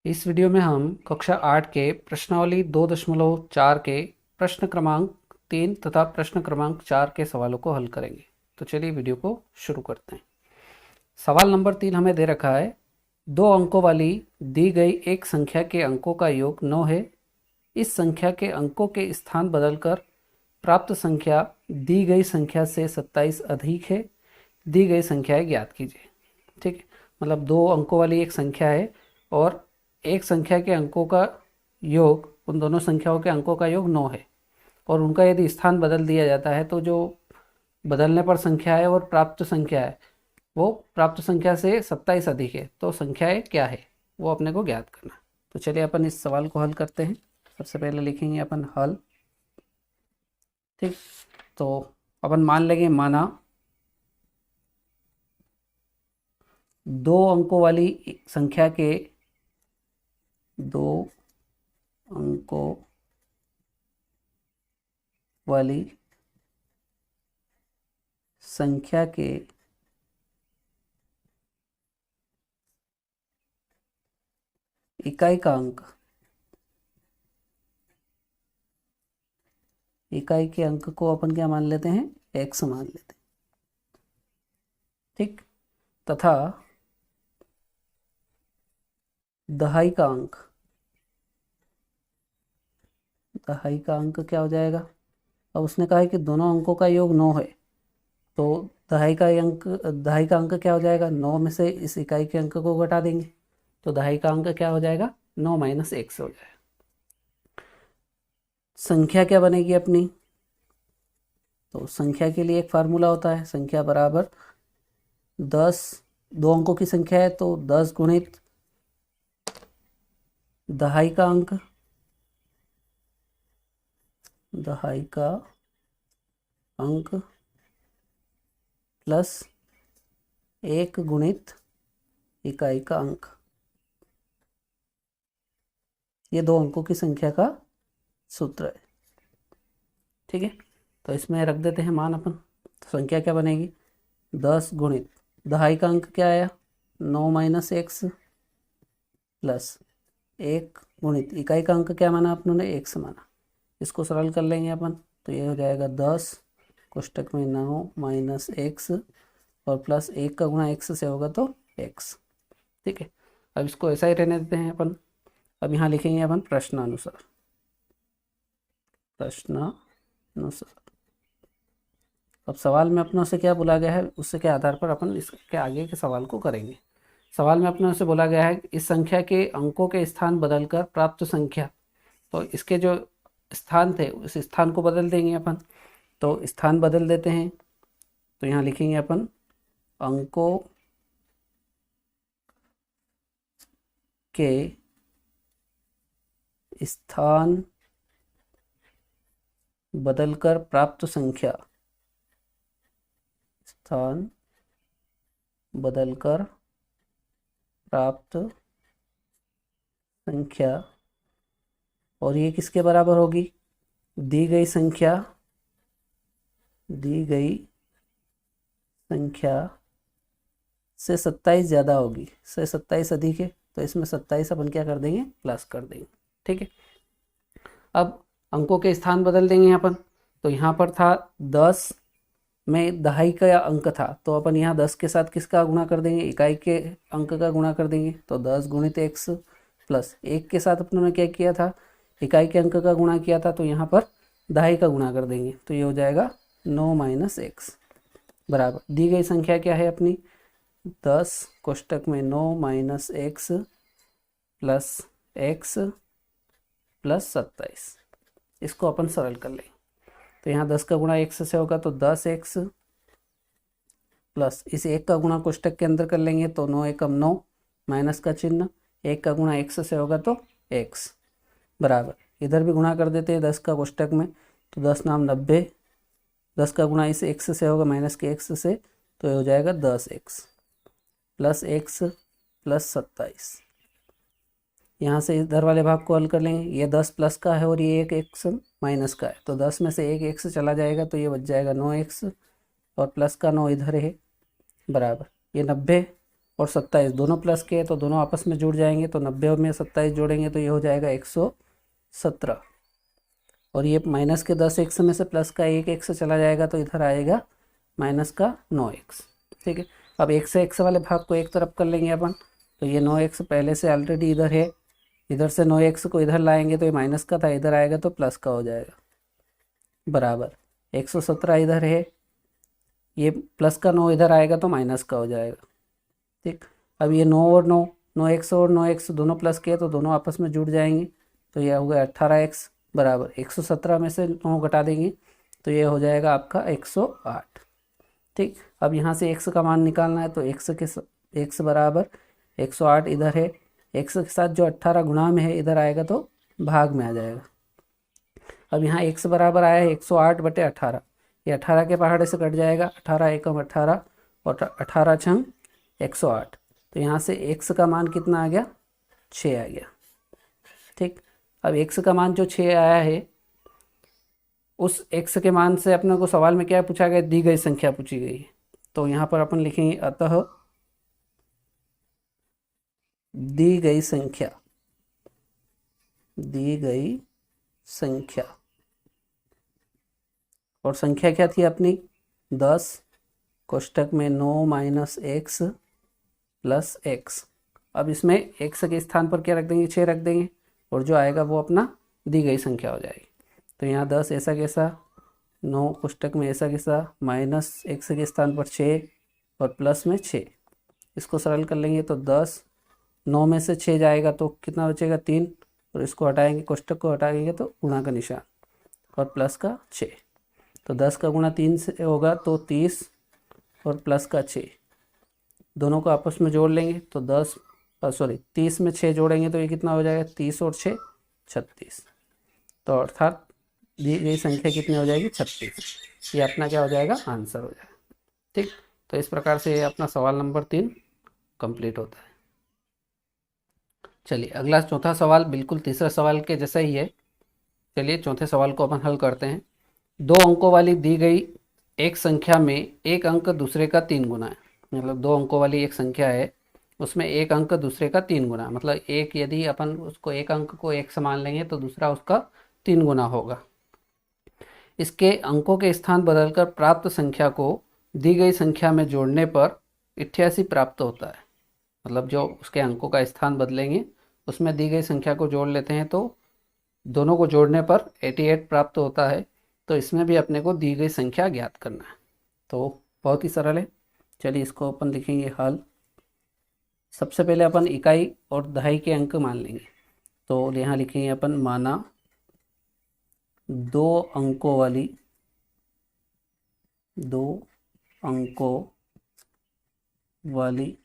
इस वीडियो में हम कक्षा 8 के प्रश्नावली 2.4 के प्रश्न क्रमांक 3 तथा प्रश्न क्रमांक 4 के सवालों को हल करेंगे। तो चलिए वीडियो को शुरू करते हैं। सवाल नंबर 3 हमें दे रखा है, 2 अंकों वाली दी गई एक संख्या के अंकों का योग 9 है। इस संख्या के अंकों के स्थान बदलकर प्राप्त संख्या दी गई संख्या से 27 अधिक है। दी गई संख्याएं ज्ञात कीजिए। ठीक है, मतलब 2 अंकों वाली एक संख्या है और एक संख्या के अंकों का योग, उन दोनों संख्याओं के अंकों का योग 9 है और उनका यदि स्थान बदल दिया जाता है तो जो बदलने पर संख्या है और प्राप्त संख्या है वो प्राप्त संख्या से 27 अधिक है। तो संख्याएं क्या है वो अपने को ज्ञात करना। तो चलिए अपन इस सवाल को हल करते हैं। सबसे पहले लिखेंगे अपन हल। ठीक, तो अपन मान लेंगे, माना 2 अंकों वाली संख्या के 2 अंकों वाली संख्या के इकाई का अंक, इकाई के अंक को अपन क्या मान लेते हैं, x मान लेते हैं। ठीक, तथा दहाई का अंक, दहाई का अंक क्या हो जाएगा। अब उसने कहा है कि दोनों अंकों का योग 9 है, तो दहाई का अंक क्या हो जाएगा, 9 में से इस इकाई के अंक को घटा देंगे तो दहाई का अंक क्या हो जाएगा, 9 - x हो जाएगा। संख्या क्या बनेगी अपनी, तो संख्या के लिए एक फार्मूला होता है, संख्या बराबर 10, 2 अंकों की संख्या है तो 10 गुणित दहाई का अंक, दहाई का अंक प्लस 1 गुणित इकाई का अंक। ये 2 अंकों की संख्या का सूत्र है। ठीक है, तो इसमें रख देते हैं मान अपन। तो संख्या क्या बनेगी, 10 गुणित दहाई का अंक क्या आया, 9 - x प्लस 1 गुणित इकाई का अंक क्या माना अपनों ने, x माना। इसको सरल कर लेंगे अपन तो ये हो जाएगा 10 कोष्टक में 9 - x और प्लस 1 का गुणा x से होगा तो x। ठीक है, अब इसको ऐसा ही रहने देते हैं अपन। अब यहाँ लिखेंगे अपन प्रश्नानुसार, प्रश्नानुसार। अब सवाल में अपनों से क्या बोला गया है उससे के आधार पर अपन इसके आगे के सवाल को करेंगे। सवाल में अपनों से बोला गया है इस संख्या के अंकों के स्थान बदलकर प्राप्त संख्या, तो इसके जो स्थान थे उस स्थान को बदल देंगे अपन। तो स्थान बदल देते हैं तो यहाँ लिखेंगे अपन अंकों के स्थान बदलकर प्राप्त संख्या, स्थान बदलकर प्राप्त संख्या, और ये किसके बराबर होगी, दी गई संख्या, दी गई संख्या से 27 ज़्यादा होगी, से 27 अधिक है तो इसमें 27 अपन क्या कर देंगे, प्लस कर देंगे। ठीक है, अब अंकों के स्थान बदल देंगे अपन। तो यहाँ पर था 10 में दहाई का अंक था तो अपन यहाँ 10 के साथ किसका गुणा कर देंगे, इकाई के अंक का गुणा कर देंगे। तो 10 गुणित x प्लस 1 के साथ अपनों ने क्या किया था, इकाई के अंक का गुणा किया था तो यहाँ पर दहाई का गुणा कर देंगे तो ये हो जाएगा 9 - x बराबर दी गई संख्या क्या है अपनी, 10 कोष्टक में 9 - x प्लस x प्लस 27। इसको अपन सरल कर लें तो यहाँ 10 का गुणा x से होगा तो 10x प्लस इस 1 का गुणा कोष्टक के अंदर कर लेंगे तो 9 एकम 9 माइनस का चिन्ह, 1 का गुणा x से होगा तो x बराबर इधर भी गुणा कर देते हैं 10 का कोष्टक में तो 10 नाम 90, 10 का गुणा इस x से होगा माइनस के x से तो ये हो जाएगा 10x प्लस x प्लस 27। यहाँ से इधर वाले भाग को हल कर लेंगे, ये 10 प्लस का है और ये 1 x माइनस का है तो 10 में से 1 x चला जाएगा तो ये बच जाएगा 9x और प्लस का 9 इधर है बराबर ये 90 और 27 दोनों प्लस के हैं तो दोनों आपस में जुड़ जाएंगे, तो 90 में 27 जोड़ेंगे तो ये हो जाएगा 117। और ये माइनस के 10 एक्स में से प्लस का 1 एक्स चला जाएगा तो इधर आएगा माइनस का 9 एक्स। ठीक है, अब एक से एक्स वाले भाग को एक तरफ कर लेंगे अपन, तो ये 9 एक्स पहले से ऑलरेडी इधर है, इधर से 9 एक्स को इधर लाएंगे तो ये माइनस का था, इधर आएगा तो प्लस का हो जाएगा, बराबर 117 इधर है, ये प्लस का 9 इधर आएगा तो माइनस का हो जाएगा। ठीक, अब ये 9 और 9, 9x और 9x दोनों प्लस के तो दोनों आपस में जुड़ जाएंगे, तो ये हो गया 18x बराबर 117 में से 9 घटा देंगे तो ये हो जाएगा आपका 108। ठीक, अब यहाँ से x का मान निकालना है तो x बराबर 108 इधर है, x के साथ जो 18 गुणा में है इधर आएगा तो भाग में आ जाएगा। अब यहाँ x बराबर आया है 108/18, ये 18 के पहाड़े से कट जाएगा, 18 एकम 18 और 18 छंग 108, तो यहाँ से x का मान कितना आ गया, 6 आ गया। ठीक, अब x का मान जो 6 आया है उस x के मान से अपने को सवाल में क्या पूछा गया, दी गई संख्या पूछी गई है, तो यहाँ पर अपन लिखेंगे अतः दी गई संख्या, दी गई संख्या, और संख्या क्या थी अपनी 10 कोष्टक में 9 माइनस एक्स प्लस एक्स। अब इसमें एक्स के स्थान पर क्या रख देंगे, 6 रख देंगे, और जो आएगा वो अपना दी गई संख्या हो जाएगी। तो यहाँ 10 ऐसा कैसा, 9 कोष्टक में ऐसा कैसा, माइनस एक्स के स्थान पर 6 और प्लस में 6, इसको सरल कर लेंगे तो 10, 9 में से 6 जाएगा तो कितना बचेगा 3, और इसको हटाएंगे, कोष्टक को हटाएंगे तो गुणा का निशान और प्लस का 6, तो 10 का गुणा 3 से होगा तो 30 और प्लस का 6, दोनों को आपस में जोड़ लेंगे तो 30 में 6 जोड़ेंगे तो ये कितना हो जाएगा, 30 और 6 36, तो अर्थात दी गई संख्या कितनी हो जाएगी, 36। ये अपना क्या हो जाएगा, आंसर हो जाएगा। ठीक, तो इस प्रकार से ये अपना सवाल नंबर 3 कंप्लीट होता है। चलिए अगला चौथा सवाल बिल्कुल तीसरा सवाल के जैसा ही है। चलिए चौथे सवाल को अपन हल करते हैं। 2 अंकों वाली दी गई एक संख्या में एक अंक दूसरे का 3 गुना है, मतलब 2 अंकों वाली एक संख्या है उसमें एक अंक दूसरे का 3 गुना, मतलब एक यदि अपन उसको एक अंक को 1 समान लेंगे तो दूसरा उसका 3 गुना होगा। इसके अंकों के स्थान बदलकर प्राप्त संख्या को दी गई संख्या में जोड़ने पर 88 प्राप्त होता है, मतलब जो उसके अंकों का स्थान बदलेंगे उसमें दी गई संख्या को जोड़ लेते हैं तो दोनों को जोड़ने पर 88 प्राप्त होता है। तो इसमें भी अपने को दी गई संख्या ज्ञात करना है, तो बहुत ही सरल है। चलिए इसको अपन लिखेंगे हल। सबसे पहले अपन इकाई और दहाई के अंक मान लेंगे, तो यहाँ लिखेंगे अपन माना 2 अंकों वाली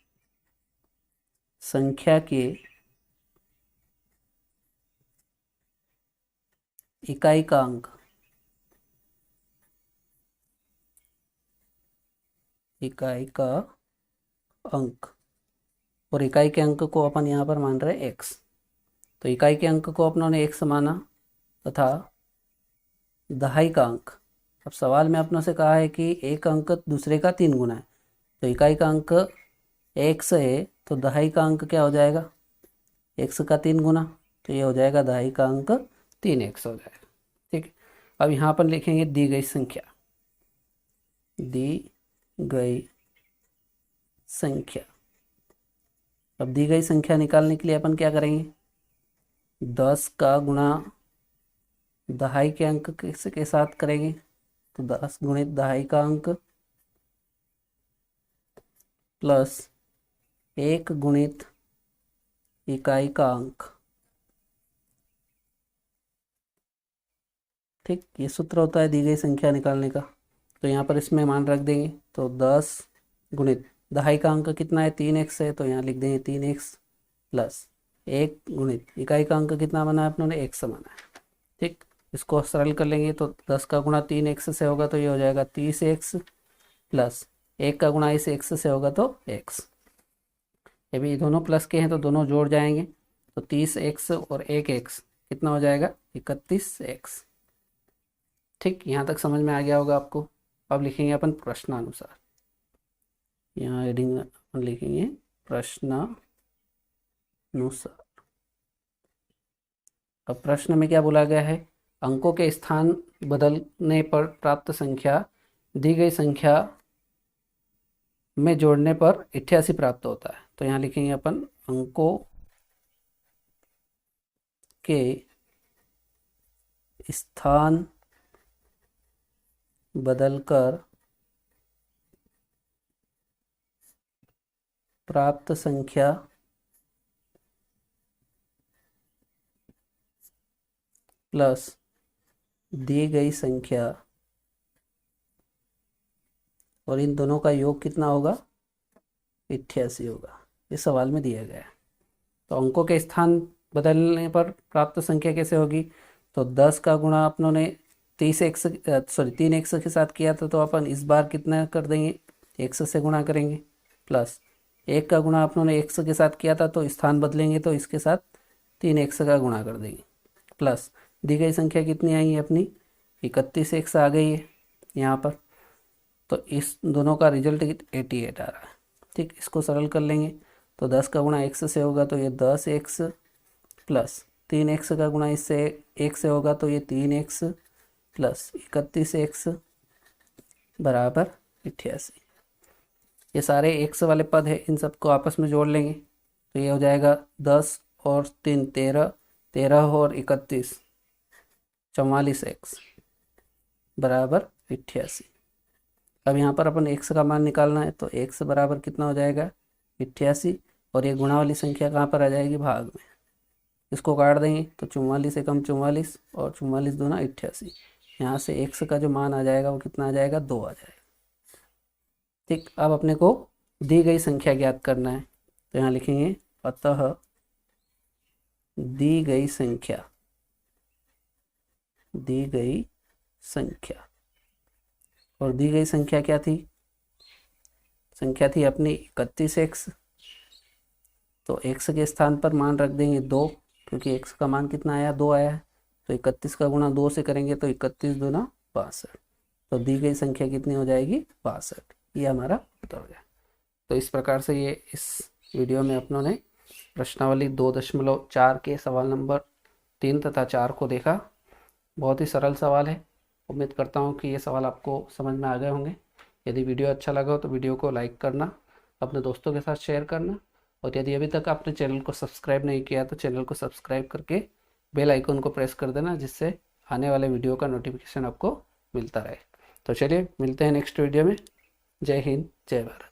संख्या के इकाई का अंक और इकाई के अंक को अपन यहाँ पर मान रहे हैं x, तो इकाई के अंक को अपनों ने x माना तथा दहाई का अंक, अब सवाल में अपनों से कहा है कि एक अंक दूसरे का 3 गुना है, तो इकाई का अंक x है तो दहाई का अंक क्या हो जाएगा, x का 3 गुना, तो ये हो जाएगा दहाई का अंक 3x हो जाएगा। ठीक है, अब यहाँ पर लिखेंगे दी गई संख्या, अब दी गई संख्या निकालने के लिए अपन क्या करेंगे, 10 का गुणा दहाई के अंक के साथ करेंगे, तो 10 गुणित दहाई का अंक प्लस 1 गुणित इकाई का अंक। ठीक, ये सूत्र होता है दी गई संख्या निकालने का, तो यहाँ पर इसमें मान रख देंगे, तो 10 गुणित दहाई का अंक कितना है 3x है, तो यहाँ लिख देंगे 3x प्लस 1 गुणित इकाई का अंक कितना बना है अपनों ने x माना है। ठीक, इसको सरल कर लेंगे तो 10 का गुणा 3x से होगा तो ये हो जाएगा 30x प्लस 1 का गुणा इस x से होगा तो x, ये भी दोनों प्लस के हैं तो दोनों जोड़ जाएंगे, तो 30x और 1x कितना हो जाएगा 31x। ठीक, यहाँ तक समझ में आ गया होगा आपको। अब लिखेंगे अपन प्रश्नानुसार, यहाँ हेडिंग अपन लिखेंगे प्रश्नानुसार। अब प्रश्न में क्या बोला गया है, अंकों के स्थान बदलने पर प्राप्त संख्या दी गई संख्या में जोड़ने पर 88 प्राप्त होता है। तो यहाँ लिखेंगे अपन अंकों के स्थान बदलकर प्राप्त संख्या प्लस दी गई संख्या और इन दोनों का योग कितना होगा, 88 होगा। इस सवाल में दिया गया है। तो अंकों के स्थान बदलने पर प्राप्त संख्या कैसे होगी, तो 10 का गुणा अपनों ने 3x के साथ किया था, तो अपन इस बार कितना कर देंगे, x से गुणा करेंगे, प्लस 1 का गुणा अपनों ने x के साथ किया था, तो स्थान बदलेंगे तो इसके साथ 3x का गुणा कर देंगे, प्लस दी गई संख्या कितनी आई है अपनी, 31x आ गई है यहाँ पर। तो इस दोनों का रिजल्ट 88 आ रहा है। ठीक, इसको सरल कर लेंगे तो 10 का गुणा x से होगा तो ये 10x प्लस 3x का गुणा इससे 1 से होगा तो ये 3x प्लस 31x बराबर 88। ये सारे x वाले पद है, इन सबको आपस में जोड़ लेंगे तो ये हो जाएगा 10 और 3 13, 13 और 31 44x बराबर 88। अब यहाँ पर अपन x का मान निकालना है तो x बराबर कितना हो जाएगा, 88, और ये गुणा वाली संख्या कहाँ पर आ जाएगी, भाग में। इसको काट देंगे तो 44 एकम 44 और 44 दूना 88। यहाँ से x का जो मान आ जाएगा वो कितना आ जाएगा, 2 आ जाएगा। ठीक, अब अपने को दी गई संख्या ज्ञात करना है तो यहाँ लिखेंगे अतः दी गई संख्या और दी गई संख्या क्या थी, संख्या थी अपनी 31x। तो x के स्थान पर मान रख देंगे 2, क्योंकि x का मान कितना आया, 2 आया है। तो 31 का गुणा 2 से करेंगे तो 31 दूना 62। तो दी गई संख्या कितनी हो जाएगी, 62। ये हमारा उत्तर हो गया। तो इस प्रकार से ये इस वीडियो में अपनों ने प्रश्नावली 2.4 के सवाल नंबर 3 तथा 4 को देखा। बहुत ही सरल सवाल है। उम्मीद करता हूँ कि ये सवाल आपको समझ में आ गए होंगे। यदि वीडियो अच्छा लगा हो तो वीडियो को लाइक करना, अपने दोस्तों के साथ शेयर करना, और यदि अभी तक आपने चैनल को सब्सक्राइब नहीं किया तो चैनल को सब्सक्राइब करके बेल आइकन को प्रेस कर देना, जिससे आने वाले वीडियो का नोटिफिकेशन आपको मिलता रहे। तो चलिए मिलते हैं नेक्स्ट वीडियो में। जय हिंद, जय भारत।